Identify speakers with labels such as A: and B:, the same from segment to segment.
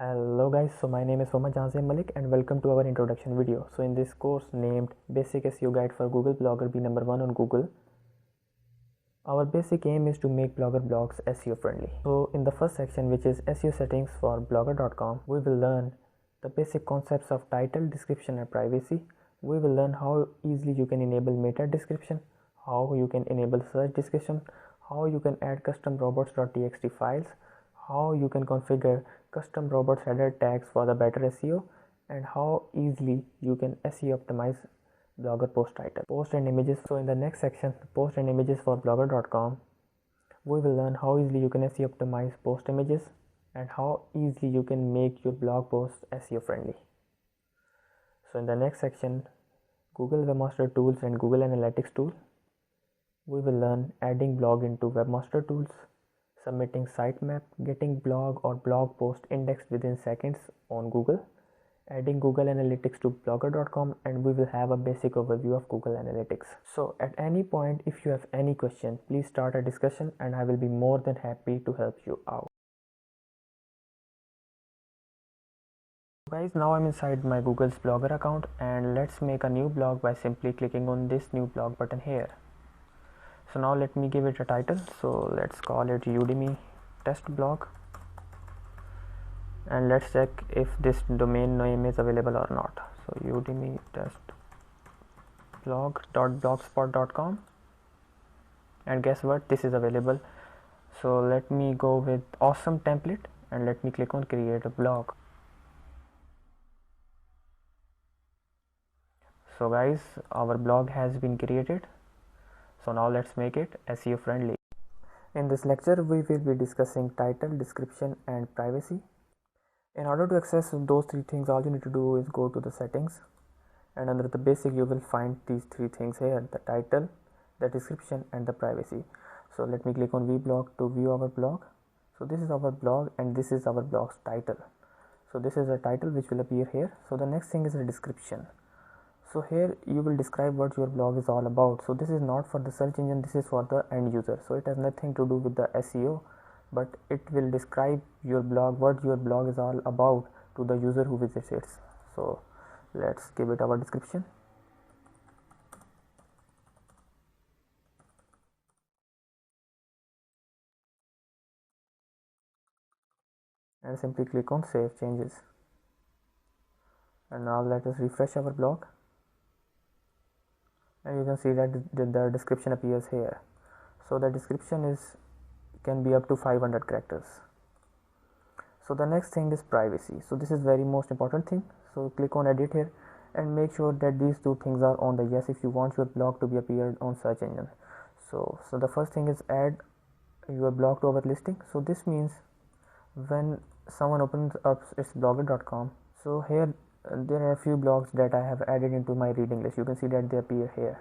A: Hello guys, so my name is Jahanzeb Malik and welcome to our introduction video. So in this course named Basic SEO Guide for Google Blogger Be Number 1 on Google, our basic aim is to make Blogger blogs SEO friendly. So in the first section, which is SEO settings for blogger.com, we will learn the basic concepts of title, description and privacy. We will learn how easily you can enable meta description, how you can enable search description, how you can add custom robots.txt files, how you can configure custom robots header tags for the better SEO, and how easily you can SEO optimize blogger post title, post and images. So in the next section, post and images for blogger.com, we will learn how easily you can SEO optimize post images and how easily you can make your blog posts SEO friendly. So in the next section, Google Webmaster Tools and Google Analytics tool, we will learn adding blog into Webmaster Tools, submitting sitemap, getting blog or blog post indexed within seconds on Google, adding Google Analytics to blogger.com, and we will have a basic overview of Google Analytics. So at any point, if you have any question, please start a discussion and I will be more than happy to help you out. Guys, now I'm inside my Google's Blogger account and let's make a new blog by simply clicking on this new blog button here. So now let me give it a title. So let's call it Udemy test blog, and let's check if this domain name is available or not. So Udemy test blog.blogspot.com, and guess what, this is available. So let me go with awesome template and let me click on create a blog. So guys, our blog has been created. So now let's make it SEO friendly. In this lecture, we will be discussing title, description and privacy. In order to access those three things, all you need to do is go to the settings, and under the basic you will find these three things here: the title, the description and the privacy. So let me click on vblog to view our blog. So this is our blog and this is our blog's title. So this is a title which will appear here. So the next thing is the description. So here you will describe what your blog is all about. So this is not for the search engine, this is for the end user. So it has nothing to do with the SEO, but it will describe your blog, what your blog is all about to the user who visits it. So let's give it our description. And simply click on save changes. And now let us refresh our blog. And you can see that the description appears here. So the description can be up to 500 characters. So the next thing is privacy. So this is very most important thing. So click on edit here and make sure that these two things are on the yes if you want your blog to be appeared on search engine. So the first thing is add your blog to our listing. So this means when someone opens up its blogger.com, so here there are a few blogs that I have added into my reading list. You can see that they appear here.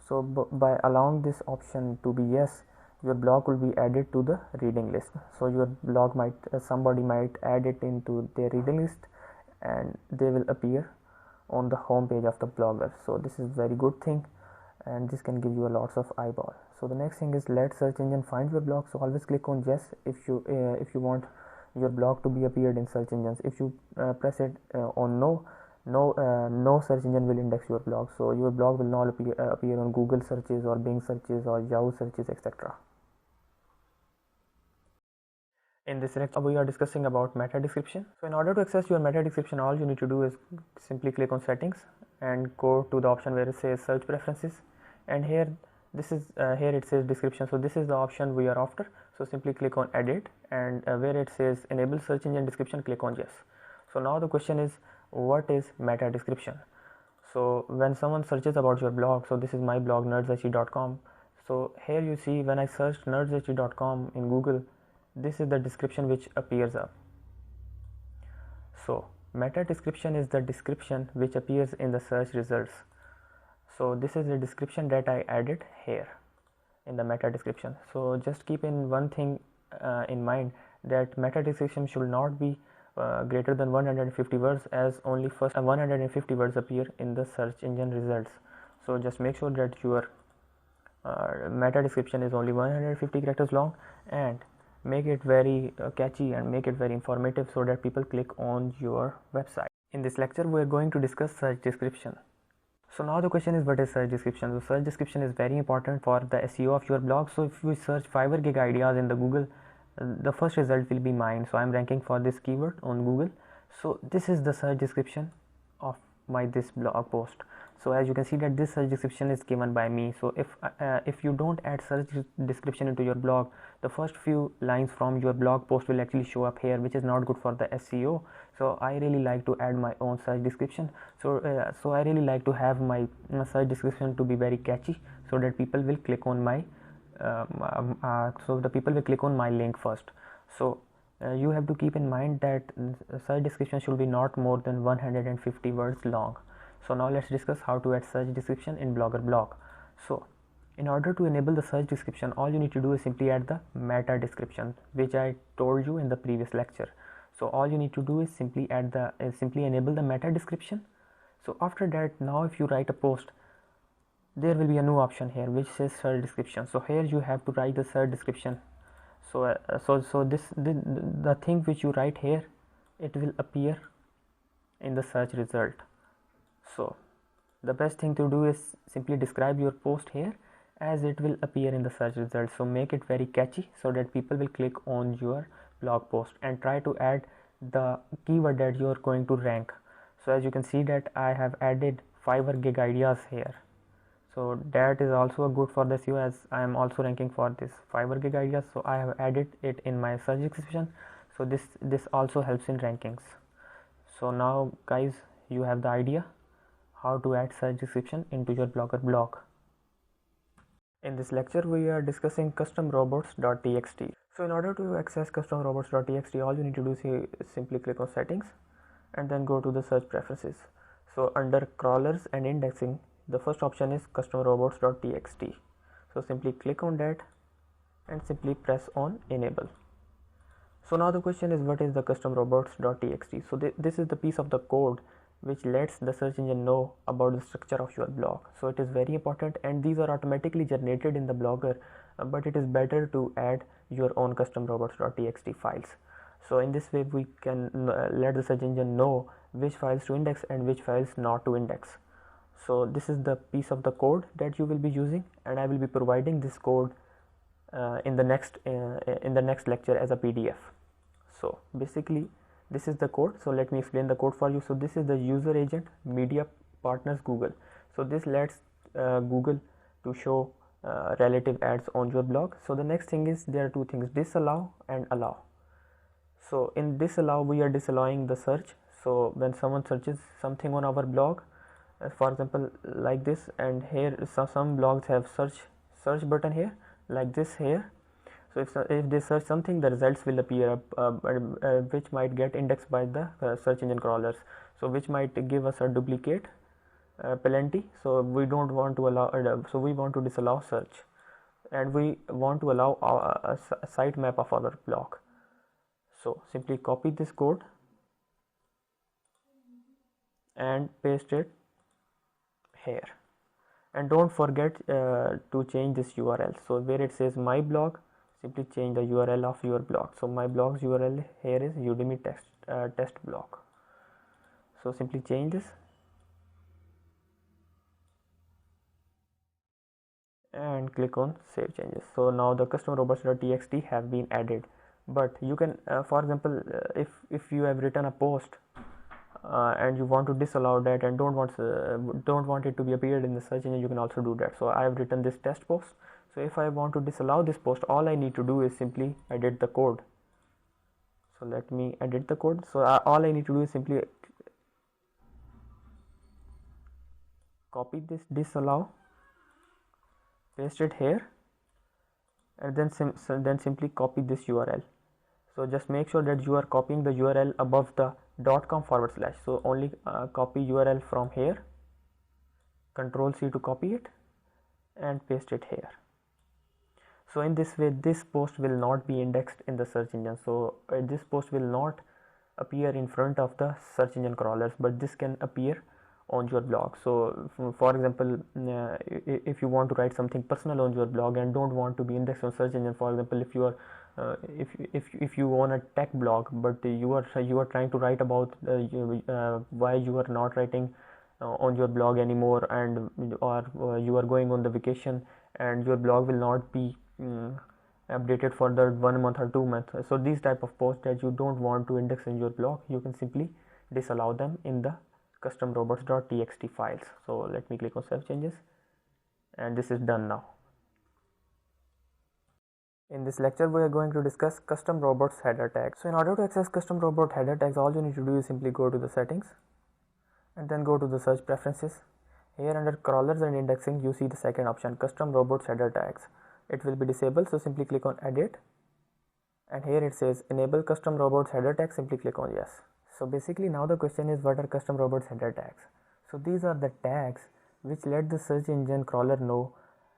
A: So by allowing this option to be yes, your blog will be added to the reading list. So your blog might somebody might add it into their reading list and they will appear on the home page of the blogger. So this is very good thing and this can give you a lots of eyeball. So the next thing is let search engine find your blog. So always click on yes if you want your blog to be appeared in search engines. If you press it on no search engine will index your blog. So your blog will not appear on Google searches or Bing searches or Yahoo searches, etc. In this lecture, we are discussing about meta description. So in order to access your meta description, all you need to do is simply click on settings and go to the option where it says search preferences, and here it says description. So this is the option we are after. So simply click on edit, and where it says enable search engine description, click on yes. So now the question is, what is meta description? So when someone searches about your blog, so this is my blog nerdshe.com. So here you see when I searched nerdshe.com in Google, this is the description which appears up. So meta description is the description which appears in the search results. So this is the description that I added here in the meta description. So just keep in one thing in mind, that meta description should not be greater than 150 words, as only first 150 words appear in the search engine results. So just make sure that your meta description is only 150 characters long, and make it very catchy and make it very informative so that people click on your website. In this lecture we are going to discuss search description. So now the question is, what is search description? So search description is very important for the SEO of your blog. So if you search Fiverr gig ideas in the Google, the first result will be mine. So I am ranking for this keyword on Google. So this is the search description of my this blog post. So as you can see that this search description is given by me. So if you don't add search description into your blog, the first few lines from your blog post will actually show up here, which is not good for the SEO. So I really like to add my own search description. So I really like to have my search description to be very catchy, so that people will click on my link first. So you have to keep in mind that search description should be not more than 150 words long. So now let's discuss how to add search description in Blogger blog. So in order to enable the search description, all you need to do is simply add the meta description, which I told you in the previous lecture. So all you need to do is simply enable the meta description. So after that, now if you write a post, there will be a new option here which says search description. So here you have to write the search description. So the thing which you write here, it will appear in the search result. So the best thing to do is simply describe your post here, as it will appear in the search result. So make it very catchy so that people will click on your blog post, and try to add the keyword that you are going to rank. So as you can see that I have added Fiverr gig ideas here. So that is also good for the SEO, as I am also ranking for this Fiverr gig ideas. So I have added it in my search description. So this also helps in rankings. So now guys, you have the idea how to add search description into your Blogger blog. In this lecture we are discussing customrobots.txt. So in order to access customrobots.txt, all you need to do is simply click on settings and then go to the search preferences. So under crawlers and indexing, the first option is customrobots.txt. So simply click on that and simply press on enable. So now the question is, what is the customrobots.txt? So this is the piece of the code which lets the search engine know about the structure of your blog. So it is very important, and these are automatically generated in the Blogger, but it is better to add your own customrobots.txt files. So in this way we can let the search engine know which files to index and which files not to index. So this is the piece of the code that you will be using, and I will be providing this code in the next lecture as a PDF. So basically this is the code. So let me explain the code for you. So this is the user agent media partners Google. So this lets Google to show relative ads on your blog. So the next thing is, there are two things, disallow and allow. So in disallow, we are disallowing the search. So when someone searches something on our blog, for example like this, and here some blogs have search button here like this here. So if they search something, the results will appear which might get indexed by the search engine crawlers, so which might give us a duplicate penalty. So we don't want to allow, so we want to disallow search, and we want to allow a sitemap of our blog. So simply copy this code and paste it here, and don't forget to change this URL. So where it says my blog, simply change the URL of your blog. So my blog's URL here is Udemy test blog. So simply change this and click on save changes. So now the customrobots.txt have been added, but you can for example if you have written a post and you want to disallow that and don't want it to be appeared in the search engine, you can also do that. So I have written this test post. So if I want to disallow this post, all I need to do is simply edit the code. So let me edit the code. So all I need to do is simply copy this disallow, paste it here, and then simply copy this URL. So just make sure that you are copying the URL above the .com/. So only copy URL from here, Control C to copy it and paste it here. So in this way, this post will not be indexed in the search engine. So this post will not appear in front of the search engine crawlers, but this can appear on your blog. So for example, if you want to write something personal on your blog and don't want to be indexed on search engine, for example, if you are if you own a tech blog, but you are trying to write about why you are not writing on your blog anymore, and or you are going on the vacation and your blog will not be updated for the 1 month or 2 months. So these type of posts that you don't want to index in your blog, you can simply disallow them in the custom robots.txt files. So let me click on save changes, and this is done now. In this lecture, we are going to discuss custom robots header tags. So in order to access custom robot header tags, all you need to do is simply go to the settings and then go to the search preferences. Here under crawlers and indexing, you see the second option, custom robots header tags. It will be disabled, so simply click on edit, and here it says enable custom robots header tags. Simply click on yes. So basically now the question is, what are custom robots header tags? So these are the tags which let the search engine crawler know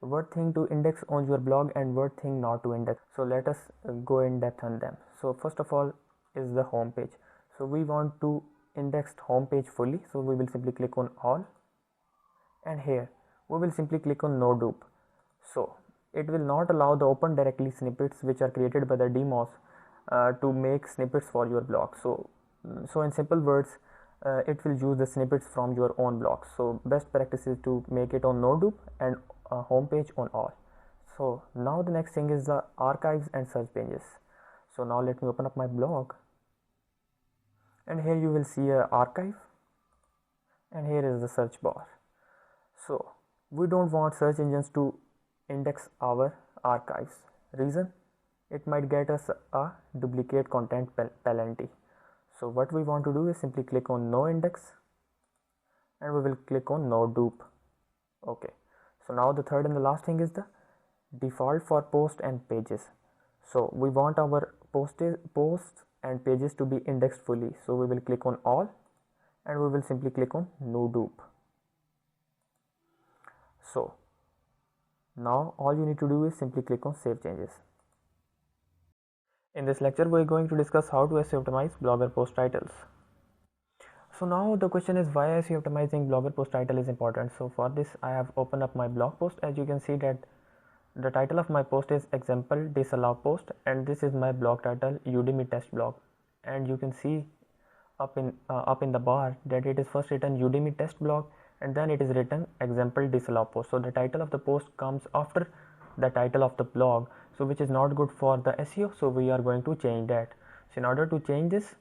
A: what thing to index on your blog and what thing not to index. So let us go in depth on them. So first of all is the home page. So we want to index home page fully, so we will simply click on all, and here we will simply click on no dupe. So it will not allow the open directly snippets which are created by the demos to make snippets for your blog. So in simple words, it will use the snippets from your own blog. So best practice is to make it on no dupe and homepage on all. So now the next thing is the archives and search pages. So now let me open up my blog, and here you will see a archive, and here is the search bar. So we don't want search engines to index our archives. Reason? It might get us a duplicate content penalty. So what we want to do is simply click on no index, and we will click on no dupe. Okay. So now the third and the last thing is the default for post and pages. So we want our posts and pages to be indexed fully. So we will click on all, and we will simply click on no dupe. So now all you need to do is simply click on save changes. In this lecture, we are going to discuss how to SEO optimize blogger post titles. So now the question is, why SEO optimizing blogger post title is important. So for this, I have opened up my blog post. As you can see that the title of my post is example disallow post, and this is my blog title, Udemy test blog. And you can see up in the bar that it is first written Udemy test blog, and then it is written example disallow post. So the title of the post comes after the title of the blog, so which is not good for the SEO. So we are going to change that. So in order to change this,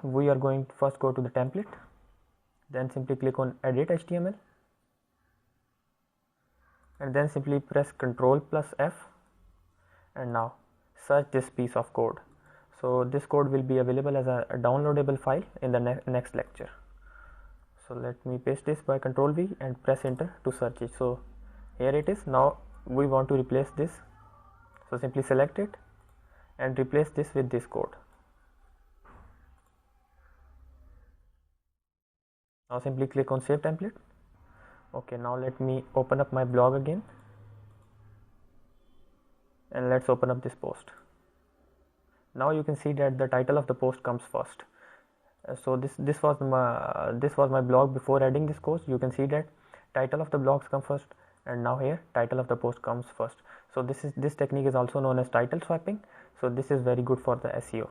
A: we are going to first go to the template, then simply click on edit HTML, and then simply press Ctrl+F, and now search this piece of code. So this code will be available as a downloadable file in the next lecture. So let me paste this by Ctrl+V and press enter to search it. So here it is. Now we want to replace this, so simply select it and replace this with this code. Now simply click on save template. Okay, now let me open up my blog again, and let's open up this post. Now you can see that the title of the post comes first. So this was my blog before adding this course. You can see that title of the blogs come first, and now here title of the post comes first. So this technique is also known as title swapping. So this is very good for the SEO.